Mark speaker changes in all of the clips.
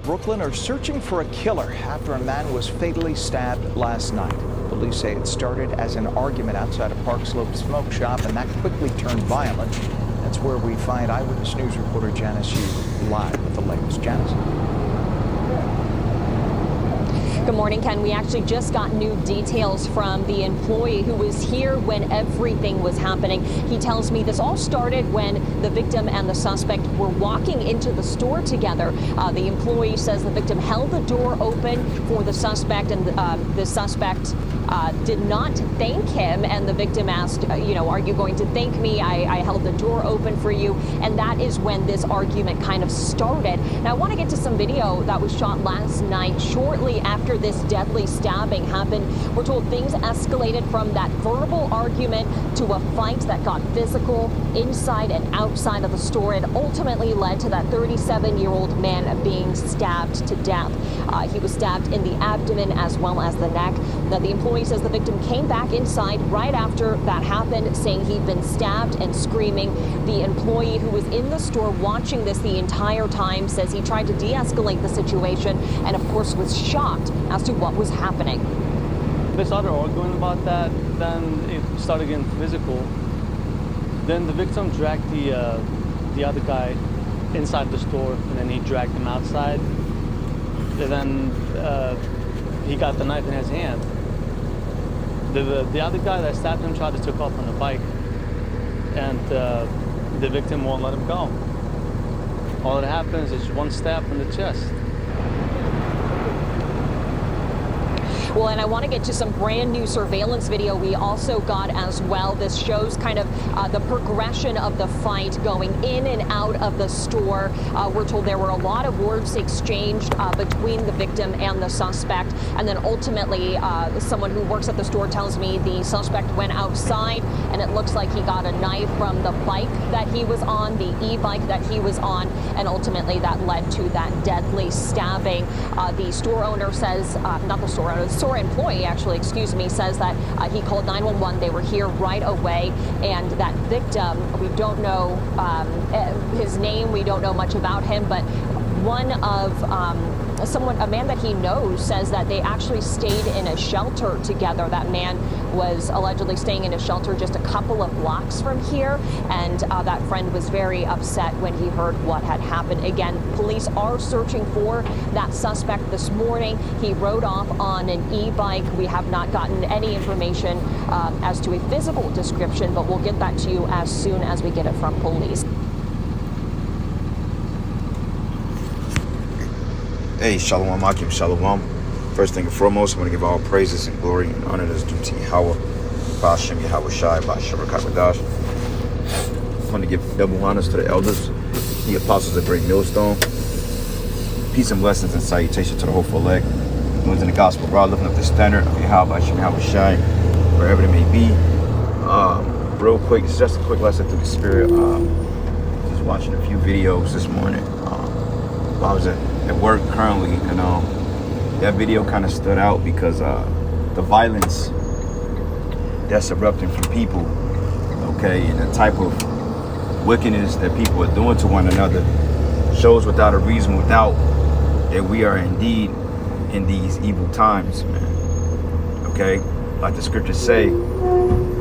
Speaker 1: Brooklyn are searching for a killer after a man was fatally stabbed last night. Police say it started as an argument outside a Park Slope smoke shop, and that quickly turned violent. That's where we find Eyewitness News reporter Janice Yu live with the latest. Janice?
Speaker 2: Good morning, Ken. We actually just got new details from the employee who was here when everything was happening. He tells me this all started when the victim and the suspect were walking into the store together. The employee says the victim held the door open for the suspect, and the suspect did not thank him. And the victim asked, are you going to thank me? I held the door open for you. And that is when this argument kind of started. Now, I want to get to some video that was shot last night shortly after this deadly stabbing happened. We're told things escalated from that verbal argument to a fight that got physical inside and outside of the store, and ultimately led to that 37-year-old man being stabbed to death. He was stabbed in the abdomen as well as the neck. Now, the employee says the victim came back inside right after that happened, saying he'd been stabbed and screaming. The employee who was in the store watching this the entire time says he tried to de-escalate the situation and, of course, was shocked as to what was happening.
Speaker 3: They started arguing about that, then it started getting physical. Then the victim dragged the other guy inside the store, and then he dragged him outside. And then he got the knife in his hand. The other guy that stabbed him tried to take off on the bike, and the victim won't let him go. All that happens is one stab in the chest.
Speaker 2: Well, and I want to get to some brand new surveillance video we also got as well. This shows kind of the progression of the fight going in and out of the store. We're told there were a lot of words exchanged between the victim and the suspect. And then ultimately, someone who works at the store tells me the suspect went outside, and it looks like he got a knife from the bike that he was on, the e-bike that he was on, and ultimately that led to that deadly stabbing. The store owner says, not the store owner, the store employee actually, says that he called 911. They were here right away, and that victim, we don't know his name, we don't know much about him, but one of a man that he knows says that they actually stayed in a shelter together. That man was allegedly staying in a shelter just a couple of blocks from here, and that friend was very upset when he heard what had happened. Again, police are searching for that suspect this morning. He rode off on an e-bike. We have not gotten any information as to a physical description, but we'll get that to you as soon as we get it from police.
Speaker 4: Hey, Shalom Akim, Shalom. First thing and foremost, I want to give all praises and glory and honor that's due to Yahweh, Ba'ashem Yahweh Shai, Ba'ashem Rakakadash. I want to give double honors to the elders, the apostles of Great Millstone. Peace and blessings and salutation to the hopeful elect. Ones in the gospel, bro, lifting up the standard of Yahweh, Ba'ashem Yahweh Shai, wherever it may be. Real quick, it's just a quick lesson through the spirit. Just watching a few videos this morning. I was at work currently, and that video kind of stood out because the violence that's erupting from people, okay, and the type of wickedness that people are doing to one another shows without a reasonable doubt that we are indeed in these evil times, man. Okay, like the scriptures say,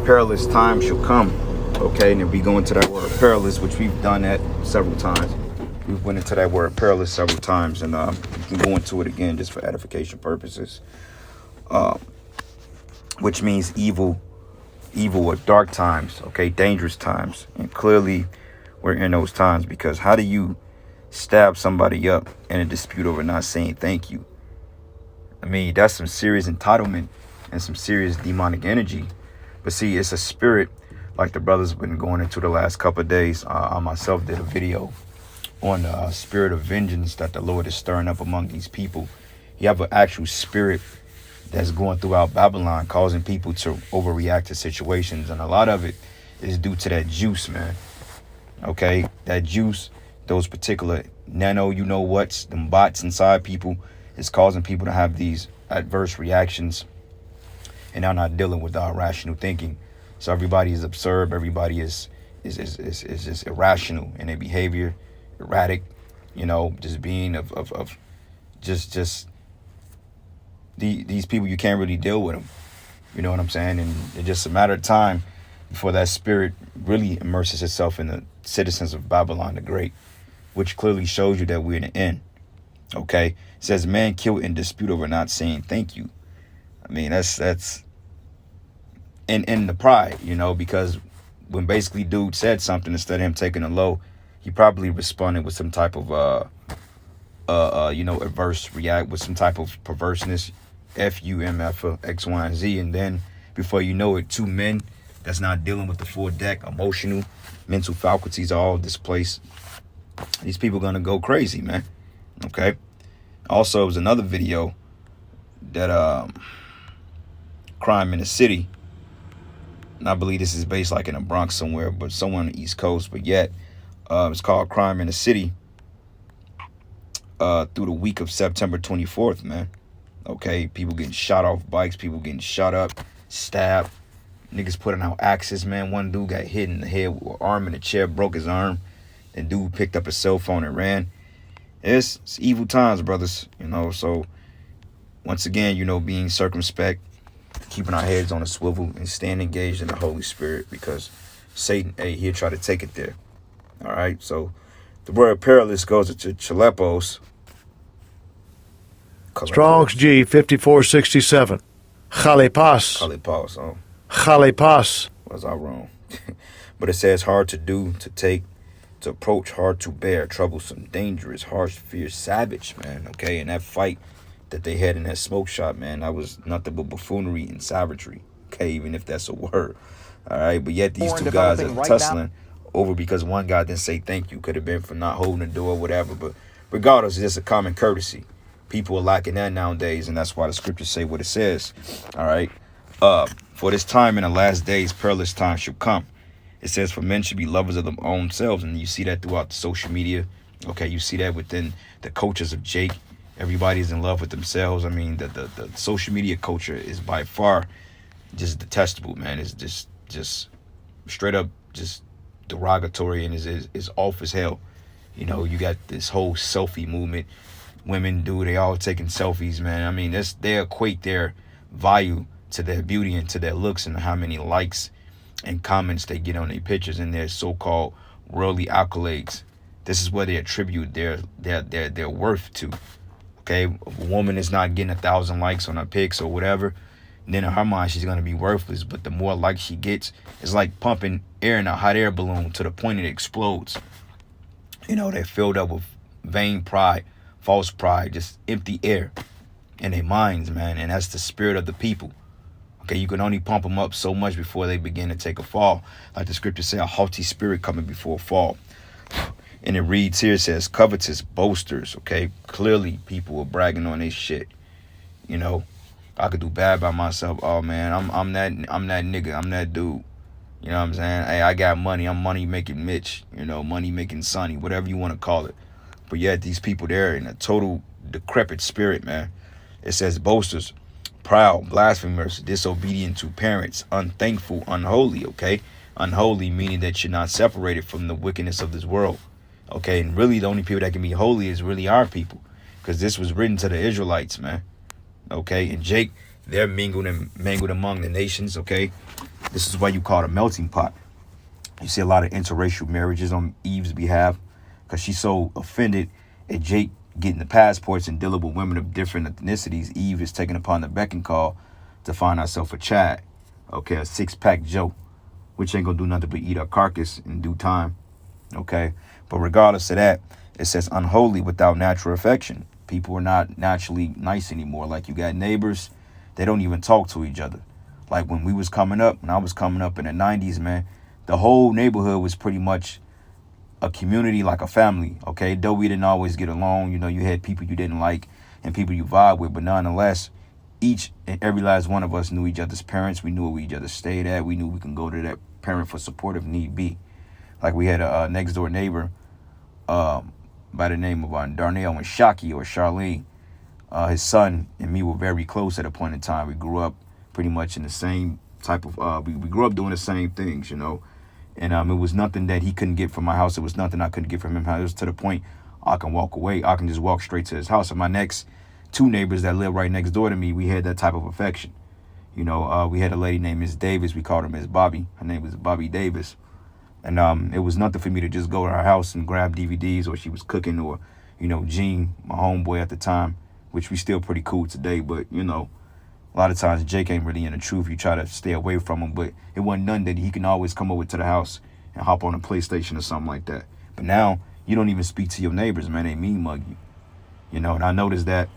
Speaker 4: perilous times shall come. Okay, and if we go into that word perilous, which we've done that several times. We've went into that word perilous several times, and we can go into it again just for edification purposes, which means evil or dark times, okay, dangerous times. And clearly we're in those times, because how do you stab somebody up in a dispute over not saying thank you? I mean, that's some serious entitlement and some serious demonic energy. But see, it's a spirit, like the brothers have been going into the last couple of days. I myself did a video on the spirit of vengeance that the Lord is stirring up among these people. You have an actual spirit that's going throughout Babylon, causing people to overreact to situations. And a lot of it is due to that juice, man. Okay, that juice, those particular what's, them bots inside people, is causing people to have these adverse reactions, and they're not dealing with rational thinking. So everybody is absurd. Everybody is just irrational in their behavior, erratic, just being of these people, you can't really deal with them. You know what I'm saying? And it's just a matter of time before that spirit really immerses itself in the citizens of Babylon the Great, which clearly shows you that we're in the end. Okay? It says, man killed in dispute over not saying thank you. I mean, that's in the pride, you know, because when basically dude said something, instead of him taking a low, he probably responded with some type of adverse react with some type of perverseness, FUMF, X, Y, and Z, and then before you know it, two men that's not dealing with the full deck, emotional, mental faculties are all displaced. These people gonna go crazy, man. Okay. Also, it was another video that crime in the city, and I believe this is based like in the Bronx somewhere, but somewhere on the East Coast, but yet it's called Crime in the City through the week of September 24th, man. Okay, people getting shot off bikes, people getting shot up, stabbed, niggas putting out axes, man. One dude got hit in the head with an arm in a chair, broke his arm, and dude picked up a cell phone and ran. It's evil times, brothers, you know. So once again, you know, being circumspect, keeping our heads on a swivel, and staying engaged in the Holy Spirit, because Satan, he'll try to take it there. All right, so the word perilous goes to Chalepos.
Speaker 5: Strong's G 5467. Chalepas.
Speaker 4: Chalepos. Oh,
Speaker 5: Chalepas.
Speaker 4: was I wrong? But it says hard to do, to take, to approach, hard to bear, troublesome, dangerous, harsh, fierce, savage, man. Okay, and that fight that they had in that smoke shop, man, that was nothing but buffoonery and savagery. Okay, even if that's a word. All right, but yet these two guys are tussling over because one guy didn't say thank you. Could have been for not holding the door or whatever, but regardless, it's just a common courtesy. People are lacking that nowadays, and that's why the scriptures say what it says. All right, for this time in the last days, perilous times shall come. It says, for men should be lovers of their own selves. And you see that throughout the social media. Okay, you see that within the cultures of Jake. Everybody's in love with themselves. I mean, the social media culture is by far just detestable, man. It's just straight up just derogatory, and is off as hell. You know, you got this whole selfie movement. Women they all taking selfies, man. I mean, they equate their value to their beauty and to their looks and how many likes and comments they get on their pictures and their so-called worldly accolades. This is where they attribute their worth to. Okay, if a woman is not getting 1,000 likes on her pics or whatever, then in her mind she's gonna be worthless. But the more likes she gets, it's like pumping air in a hot air balloon to the point it explodes. You know, they're filled up with vain pride, false pride, just empty air in their minds, man. And that's the spirit of the people. Okay, you can only pump them up so much before they begin to take a fall. Like the scripture says, a haughty spirit coming before a fall. And it reads here, it says, covetous, boasters. Okay, clearly people are bragging on their shit. You know, I could do bad by myself. Oh man, I'm that nigga. I'm that dude. You know what I'm saying? Hey, I got money. I'm money making Mitch. You know, money making Sonny, whatever you want to call it. But yet these people, they're in a total decrepit spirit, man. It says boasters, proud, blasphemers, disobedient to parents, unthankful, unholy. Okay, unholy meaning that you're not separated from the wickedness of this world. Okay, and really the only people that can be holy is really our people, because this was written to the Israelites, man. Okay, and Jake, they're mingled among the nations. Okay, this is why you call it a melting pot. You see a lot of interracial marriages on Eve's behalf, because she's so offended at Jake getting the passports and dealing with women of different ethnicities. Eve is taken upon the beck and call to find herself a Chad. Okay, a six-pack Joe, which ain't gonna do nothing but eat her carcass in due time. Okay, but regardless of that, it says unholy without natural affection. People are not naturally nice anymore. Like, you got neighbors, they don't even talk to each other. Like when I was coming up in the 90s, man, the whole neighborhood was pretty much a community, like a family. Okay, though we didn't always get along, you know, you had people you didn't like and people you vibe with, but nonetheless, each and every last one of us knew each other's parents. We knew where each other stayed at. We knew we can go to that parent for support if need be. Like, we had a next door neighbor by the name of Darnell and Shocky, or Charlene. His son and me were very close at a point in time. We grew up pretty much in the same type of, we grew up doing the same things, you know. And it was nothing that he couldn't get from my house. It was nothing I couldn't get from him. It was to the point I can walk away. I can just walk straight to his house. And my next 2 neighbors that live right next door to me, we had that type of affection. You know, we had a lady named Miss Davis. We called her Miss Bobby. Her name was Bobby Davis. And it was nothing for me to just go to her house and grab DVDs, or she was cooking, or, you know, Gene, my homeboy at the time, which we still pretty cool today. But, you know, a lot of times Jake ain't really in the truth. You try to stay away from him. But it wasn't none that he can always come over to the house and hop on a PlayStation or something like that. But now you don't even speak to your neighbors, man. They mean mug you. You know, and I noticed that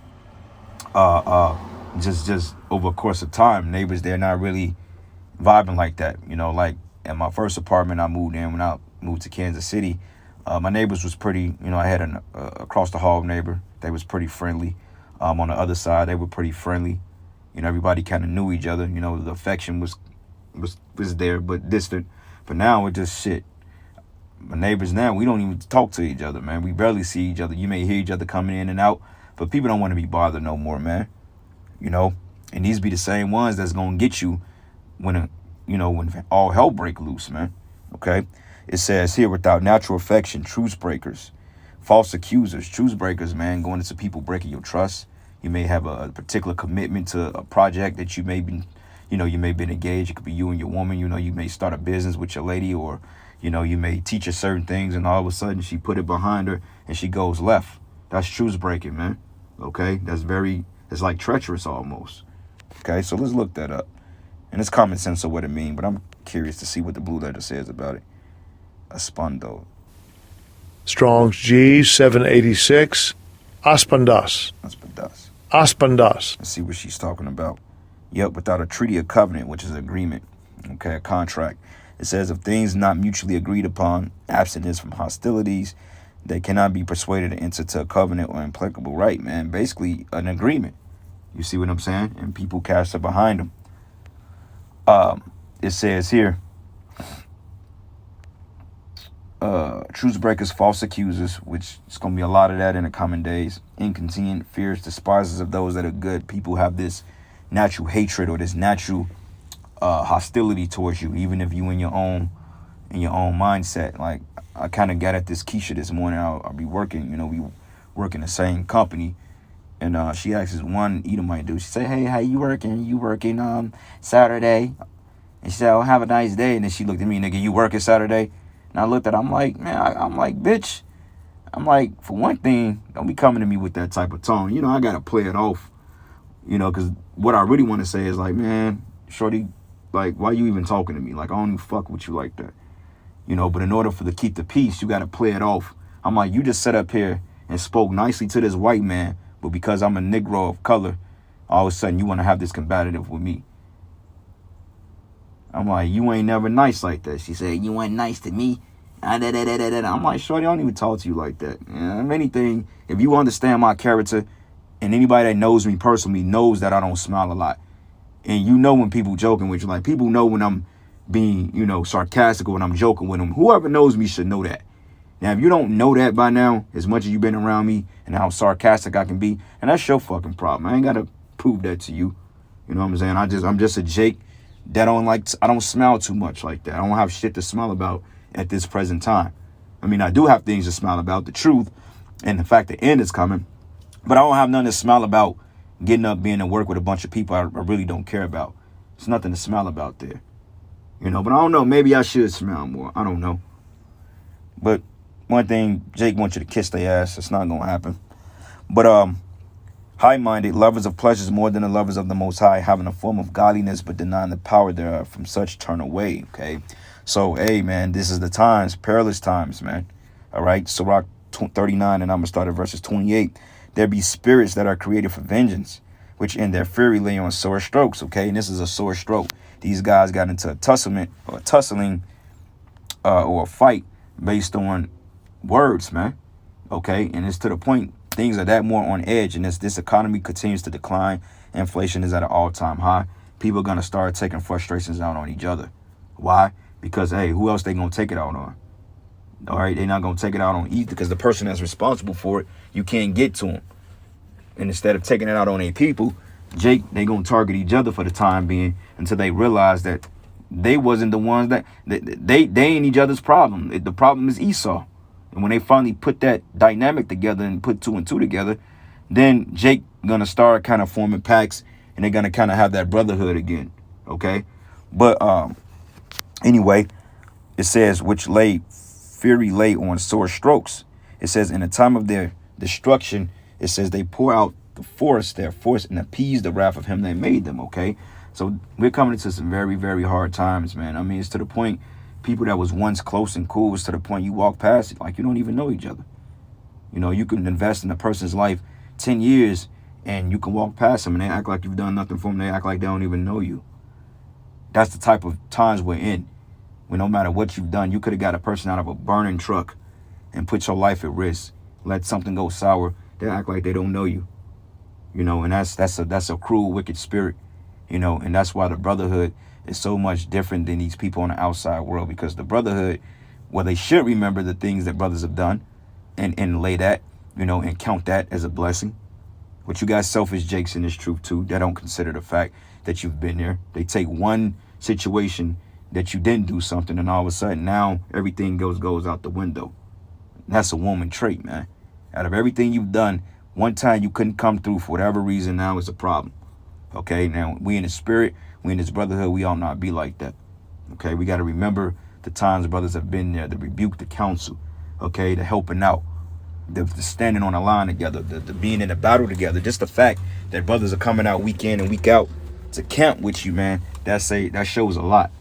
Speaker 4: just over a course of time, neighbors, they're not really vibing like that. You know, like in my first apartment I moved in when I moved to Kansas City, my neighbors was pretty, you know, I had an across the hall neighbor. They was pretty friendly. On the other side, they were pretty friendly. You know, everybody kind of knew each other. You know, the affection was there, but distant. But now it just shit. My neighbors now, we don't even talk to each other, man. We barely see each other. You may hear each other coming in and out, but people don't want to be bothered no more, man. You know, and these be the same ones that's gonna get you when when all hell break loose, man. Okay, it says here, without natural affection, truce breakers, false accusers, truce breakers, man, going into people breaking your trust. You may have a particular commitment to a project that you may be, you may be engaged. It could be you and your woman. You know, you may start a business with your lady, or you may teach her certain things, and all of a sudden she put it behind her and she goes left. That's truce breaking, man. Okay, it's like treacherous almost. Okay, so let's look that up. And it's common sense of what it means, but I'm curious to see what the blue letter says about it. Aspando.
Speaker 5: Strong's G 786. Aspendas.
Speaker 4: Aspendas.
Speaker 5: Aspendas.
Speaker 4: Let's see what she's talking about. Yep, without a treaty or covenant, which is an agreement. Okay, a contract. It says of things not mutually agreed upon, abstinence from hostilities, they cannot be persuaded to enter to a covenant or implacable right, man. Basically, an agreement. You see what I'm saying? And people cast it behind them. It says here, truce breakers, false accusers, which is going to be a lot of that in the coming days. Incontinent, fierce, despisers of those that are good. People have this natural hatred or this natural hostility towards you, even if you in your own mindset. Like, I kind of got at this Keisha this morning. I'll be working, we work in the same company, and she asks this one Edomite dude. She say, "Hey, how you working? You working Saturday?" And she said, "Oh, have a nice day." And then she looked at me, "Nigga, you working Saturday?" And I looked at her, I'm like, man, I'm like, bitch. I'm like, for one thing, don't be coming to me with that type of tone. I got to play it off, because what I really want to say is like, man, shorty, like, why you even talking to me? Like, I don't even fuck with you like that. But in order to keep the peace, you got to play it off. I'm like, you just sat up here and spoke nicely to this white man, but because I'm a Negro of color, all of a sudden you want to have this combative with me. I'm like, you ain't never nice like that. She said, you ain't nice to me. I'm like, shorty, I don't even talk to you like that. If anything, if you understand my character, and anybody that knows me personally knows that I don't smile a lot. And when people joking with you, like, people know when I'm being, sarcastic or when I'm joking with them. Whoever knows me should know that. Now, if you don't know that by now, as much as you've been around me and how sarcastic I can be, and that's your fucking problem. I ain't got to prove that to you. You know what I'm saying? I'm just a Jake that I don't smile too much like that. I don't have shit to smile about at this present time. I mean, I do have things to smile about, the truth and the fact the end is coming, but I don't have nothing to smile about getting up, being at work with a bunch of people I really don't care about. There's nothing to smile about there. But I don't know. Maybe I should smile more. I don't know. But one thing, Jake wants you to kiss their ass. It's not going to happen. But high-minded, lovers of pleasures more than the lovers of the Most High, having a form of godliness but denying the power thereof, from such turn away. Okay? So, hey, man, this is the times, perilous times, man. All right? Sirach 39, and I'm going to start at verses 28. There be spirits that are created for vengeance, which in their fury lay on sore strokes. Okay? And this is a sore stroke. These guys got into a tussling or a fight based on words, man. Okay? And it's to the point things are that more on edge, and this economy continues to decline. Inflation is at an all-time high. People are going to start taking frustrations out on each other. Why? Because, hey, who else they going to take it out on? All right? They're not going to take it out on either, because the person that's responsible for it, you can't get to them. And instead of taking it out on their people, Jake, they going to target each other for the time being until they realize that they wasn't the ones that they ain't each other's problem. The problem is Esau. And when they finally put that dynamic together and put 2 and 2 together, then Jake gonna start kind of forming packs, and they're gonna kind of have that brotherhood again. Okay, but anyway, it says which lay fury lay on sore strokes. It says in the time of their destruction, it says they pour out their force and appease the wrath of him that made them. Okay, so we're coming into some very, very hard times, man. I mean, it's to the point people that was once close and cool is to the point you walk past it like you don't even know each other. You know, you can invest in a person's life 10 years and you can walk past them and they act like you've done nothing for them. They act like they don't even know you. That's the type of times we're in. Where no matter what you've done, you could have got a person out of a burning truck and put your life at risk. Let something go sour. They act like they don't know you. You know, and that's a cruel, wicked spirit. You know, and that's why the brotherhood is so much different than these people in the outside world. Because the brotherhood, well, they should remember the things that brothers have done and lay that, you know, and count that as a blessing. But you got selfish jakes in this truth too. That don't consider the fact that you've been there. They take one situation that you didn't do something, and all of a sudden now everything goes out the window. That's a woman trait, man. Out of everything you've done, one time you couldn't come through for whatever reason, now it's a problem. Okay, now we in the spirit, we in this brotherhood, we ought not be like that. Okay, we got to remember the times brothers have been there, the rebuke, the counsel, okay, the helping out, the standing on the line together, the being in the battle together. Just the fact that brothers are coming out week in and week out to camp with you, man, that shows a lot.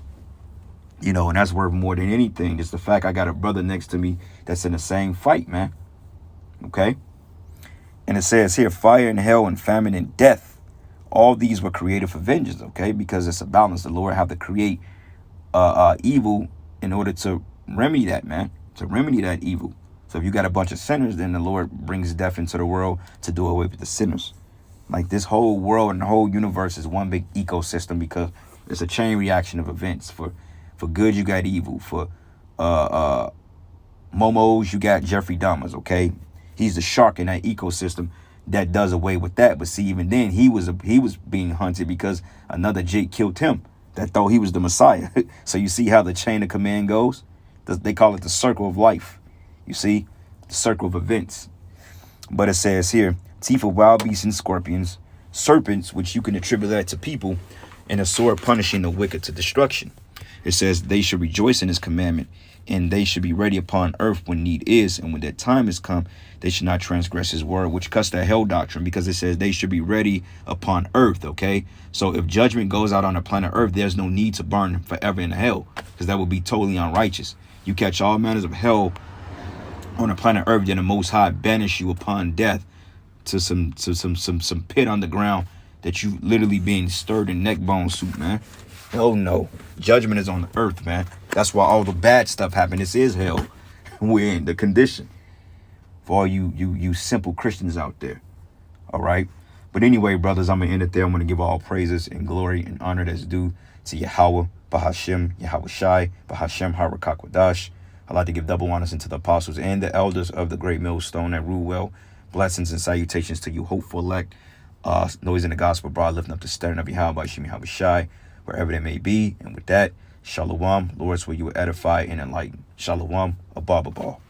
Speaker 4: You know, and that's worth more than anything. Just the fact I got a brother next to me that's in the same fight, man. Okay? And it says here, fire and hell and famine and death, all these were created for vengeance, okay? Because it's a balance. The Lord have to create evil in order to remedy that, man. To remedy that evil. So if you got a bunch of sinners, then the Lord brings death into the world to do away with the sinners. Like this whole world and the whole universe is one big ecosystem because it's a chain reaction of events. For good, you got evil. For Momos, you got Jeffrey Dahmer, okay? He's the shark in that ecosystem that does away with that. But see, even then, he was being hunted because another Jake killed him that thought he was the Messiah. So you see how the chain of command goes? They call it the circle of life. You see? The circle of events. But it says here, teeth of wild beasts and scorpions, serpents, which you can attribute that to people, and a sword punishing the wicked to destruction. It says they should rejoice in his commandment, and they should be ready upon earth when need is, and when that time is come, they should not transgress his word, which cuts the hell doctrine, because it says they should be ready upon earth, okay? So if judgment goes out on the planet earth, there's no need to burn forever in hell, because that would be totally unrighteous. You catch all manners of hell on the planet earth, then the Most High banish you upon death to some pit underground that you literally being stirred in neck bone soup, man. Hell no. Judgment is on the earth, man. That's why all the bad stuff happened. This is hell. We're in the condition. For all you simple Christians out there. All right. But anyway, brothers, I'm going to end it there. I'm going to give all praises and glory and honor that's due to Yahweh, Bahashem, Yahweh Shai, Bahashem, Harakakwadash. I'd like to give double honors into the apostles and the elders of the great millstone that rule well. Blessings and salutations to you, hopeful elect. Noise in the gospel, broad, lifting up the standard of Yahweh, Bahashem, Yahweh Shai, wherever they may be. And with that, Shalom, Lord's will you edify and enlighten. Shalom, above all.